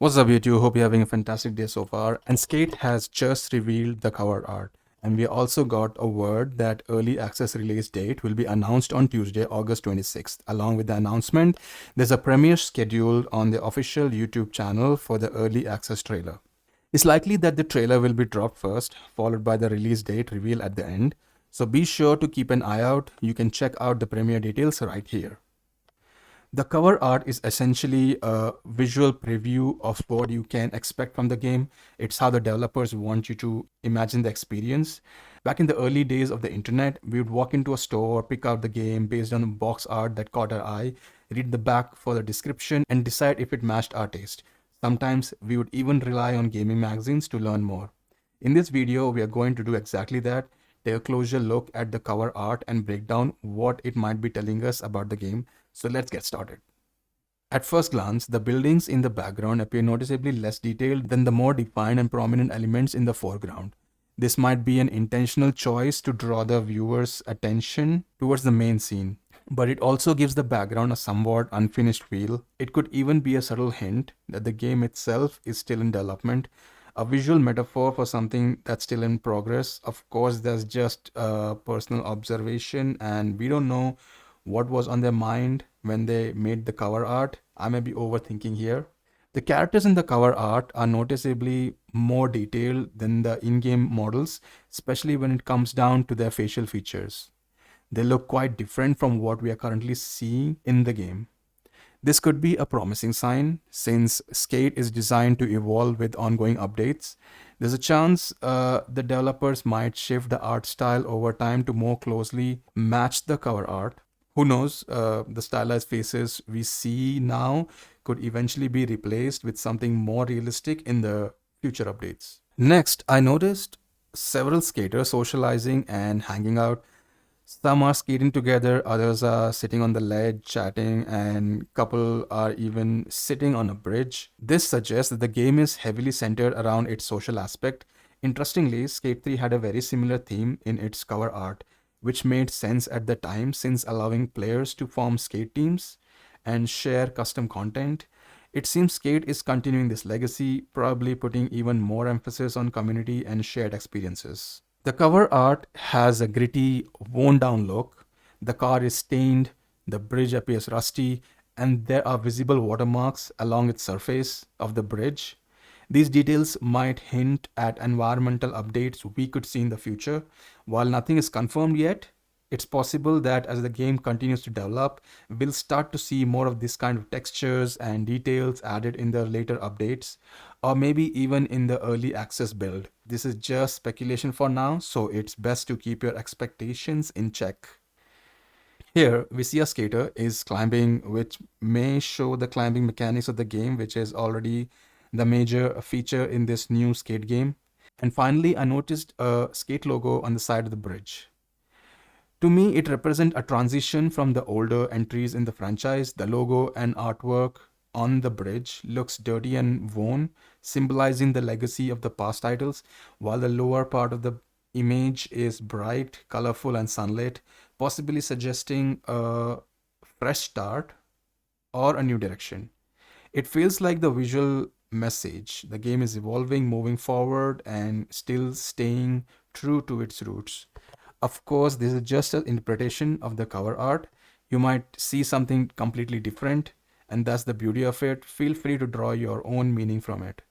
What's up, YouTube? Hope you're having a fantastic day so far. And Skate has just revealed the cover art. And we also got a word that early access release date will be announced on Tuesday, August 26th. Along with the announcement, there's a premiere scheduled on the official YouTube channel for the early access trailer. It's likely that the trailer will be dropped first, followed by the release date reveal at the end. So be sure to keep an eye out. You can check out the premiere details right here. The cover art is essentially a visual preview of what you can expect from the game. It's how the developers want you to imagine the experience. Back in the early days of the internet, we would walk into a store, pick out the game based on the box art that caught our eye, read the back for the description, and decide if it matched our taste. Sometimes we would even rely on gaming magazines to learn more. In this video, we are going to do exactly that. Take a closer look at the cover art and break down what it might be telling us about the game. So let's get started. At first glance, the buildings in the background appear noticeably less detailed than the more defined and prominent elements in the foreground. This might be an intentional choice to draw the viewer's attention towards the main scene, but it also gives the background a somewhat unfinished feel. It could even be a subtle hint that the game itself is still in development, a visual metaphor for something that's still in progress. Of course, that's just a personal observation, and we don't know what was on their mind when they made the cover art. I may be overthinking here. The characters in the cover art are noticeably more detailed than the in-game models, especially when it comes down to their facial features. They look quite different from what we are currently seeing in the game. This could be a promising sign since Skate is designed to evolve with ongoing updates. There's a chance the developers might shift the art style over time to more closely match the cover art. Who knows, the stylized faces we see now could eventually be replaced with something more realistic in the future updates. Next, I noticed several skaters socializing and hanging out. Some are skating together, others are sitting on the ledge chatting, and couple are even sitting on a bridge. This suggests that the game is heavily centered around its social aspect. Interestingly, Skate 3 had a very similar theme in its cover art, which made sense at the time since allowing players to form skate teams and share custom content. It seems Skate is continuing this legacy, probably putting even more emphasis on community and shared experiences. The cover art has a gritty, worn down look. The car is stained, the bridge appears rusty, and there are visible watermarks along its surface of the bridge. These details might hint at environmental updates we could see in the future. While nothing is confirmed yet, it's possible that as the game continues to develop, we'll start to see more of this kind of textures and details added in the later updates, or maybe even in the early access build. This is just speculation for now, so it's best to keep your expectations in check. Here, we see a skater is climbing, which may show the climbing mechanics of the game, which is already the major feature in this new skate game. And finally, I noticed a skate logo on the side of the bridge. To me, it represents a transition from the older entries in the franchise. The logo and artwork on the bridge looks dirty and worn, symbolizing the legacy of the past titles, while the lower part of the image is bright, colorful, and sunlit, possibly suggesting a fresh start or a new direction. It feels like the visual message. The game is evolving, moving forward, and still staying true to its roots. Of course, this is just an interpretation of the cover art. You might see something completely different, and that's the beauty of it. Feel free to draw your own meaning from it.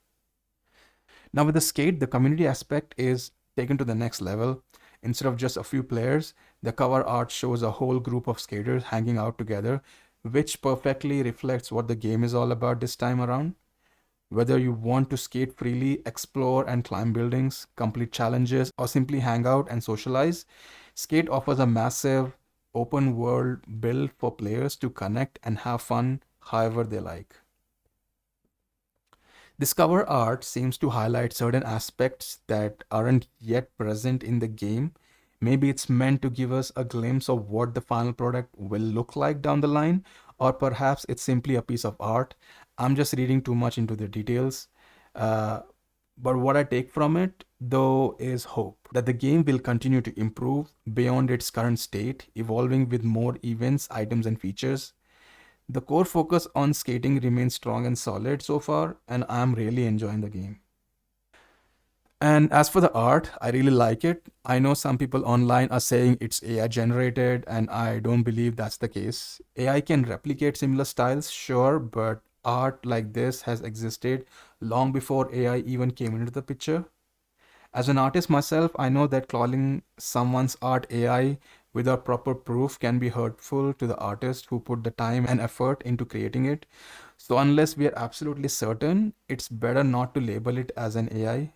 Now, with the skate, the community aspect is taken to the next level. Instead of just a few players, the cover art shows a whole group of skaters hanging out together, which perfectly reflects what the game is all about this time around. Whether you want to skate freely, explore and climb buildings, complete challenges, or simply hang out and socialize, Skate offers a massive open world build for players to connect and have fun however they like. This cover art seems to highlight certain aspects that aren't yet present in the game. Maybe it's meant to give us a glimpse of what the final product will look like down the line, or perhaps it's simply a piece of art. I'm just reading too much into the details. Uh, but what I take from it, though, is hope that the game will continue to improve beyond its current state, evolving with more events, items, and features. The core focus on skating remains strong and solid so far, and I'm really enjoying the game. And as for the art, I really like it. I know some people online are saying it's AI generated, and I don't believe that's the case. AI can replicate similar styles, sure, but art like this has existed long before AI even came into the picture. As an artist myself, I know that calling someone's art AI without proper proof can be hurtful to the artist who put the time and effort into creating it. So, unless we are absolutely certain, it's better not to label it as an AI.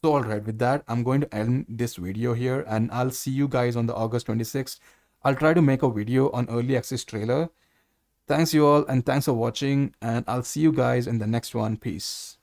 So, alright, with that, I'm going to end this video here and I'll see you guys on the August 26th. I'll try to make a video on early access trailer. Thanks, you all, and thanks for watching, and I'll see you guys in the next one. Peace.